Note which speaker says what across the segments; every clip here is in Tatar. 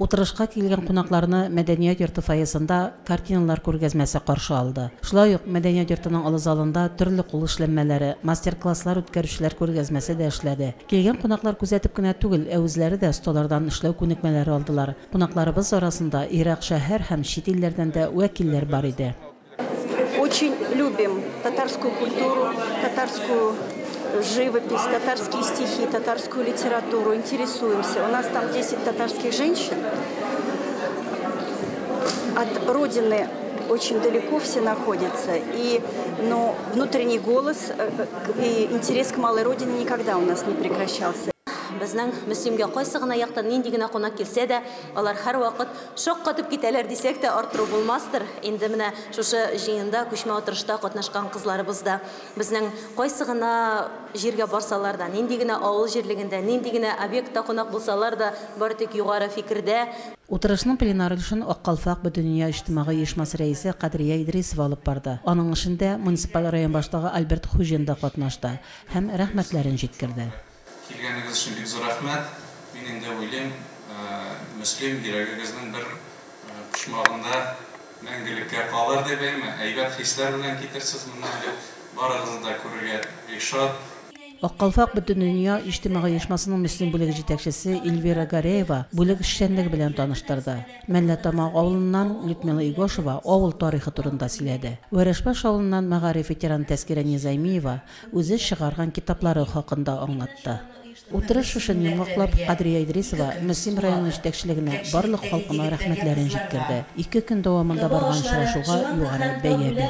Speaker 1: Утырышка килгән кунакларны мәдәният йорты фойесында картиналар күргәзмәсе каршы алды. Шулай ук мәдәният йортының алы залында төрле кул эшләнмәләре, мастер-класслар үткәрүчеләр күргәзмәсе дә эшләде. Килгән кунаклар күзәтеп кенә түгел, үзләре дә столлардан эшләү күнекмәләре алдылар. Кунакларыбыз арасында Ирак шәһәр һәм чит илләрдән дә вәкилләр бар иде.
Speaker 2: Очень любим татарскую культуру, татарскую живопись, татарские стихи, татарскую литературу, интересуемся. У нас там 10 татарских женщин. От родины очень далеко все находятся, но внутренний голос и интерес к малой родине никогда у нас не прекращался.
Speaker 3: Безнең Мөслимгә кайсы гына яктан нинди генә кунак килсә дә, алар һәр вакыт шаккатып китәләр дисәк тә артыру булмастыр. Инде менә шушы җыенда, күчмә утырышта катнашкан кызларыбыз да безнең кайсы гына җиргә барсалар да, нинди генә авыл җирлегендә, нинди генә объектта кунак булсалар да, бары тик югары фикердә.
Speaker 1: Утырышның пленар өлешен Аккалфак Бөтендөнья иҗтимагый оешмасы рәисе Кадрия Идрисова алып барды. Аның эшендә муниципаль район башлыгы Альберт Хуҗин да катнашты һәм рәхмәтләрен җиткерде.
Speaker 4: Килгәнегез өчен бик зур рәхмәт. Мин инде уйлыйм, Мөслим йөрәгегезнең бер почмагында мәңгелеккә калыр дип әйтәм. Әйбәт хисләр белән китерсез моннан барыгызны да күрергә бик шат.
Speaker 1: Аккалфак Бөтендөнья иҗтимагый оешмасының Мөслим бүлеге җитәкчесе Эльвира Гареева бүлек эшчәнлеге белән таныштырды. Мәлләтамак авылыннан Людмила Игошева авыл тарихы турында сөйләде. Вәрешбаш авылыннан мәгариф ветеран Тәскирә Низамиева үзе чыгарган китаплары хакында аңлатты. Утырыш шушын яңаклап Кадрия Идрисова Мөслим районы җитәкчелегенә барлык халкына рәхмәтләрен җиткерде. 2 көн дәвамында барган очрашуга югары бәя бирде.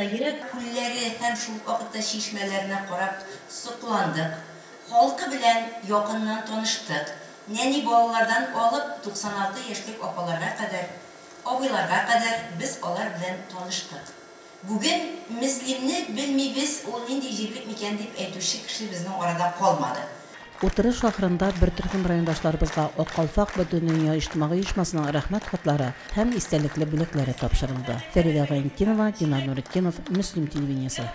Speaker 5: Йөрәк күлләре һәм шул вакытта чишмәләренә карап сукландык. Халкы белән якыннан таныштык. Нәни балалардан алып 96 яшьлек апаларга кадәр, абыйларга кадәр без алар белән таныштык. Бүген Мөслимне белмибез, ул нинди җирлек микән дип әйтүче кеше безнең арада калмады.
Speaker 1: Утырыш ахырында бер төркем райондашларыбызга Аккалфак Бөтендөнья иҗтимагый оешмасының рәхмәт хатлары һәм истәлекле бүләкләре тапшырылды. Фәридә Гайнетдинова, Динар Нуретдинов, Мөслим телевидениесе.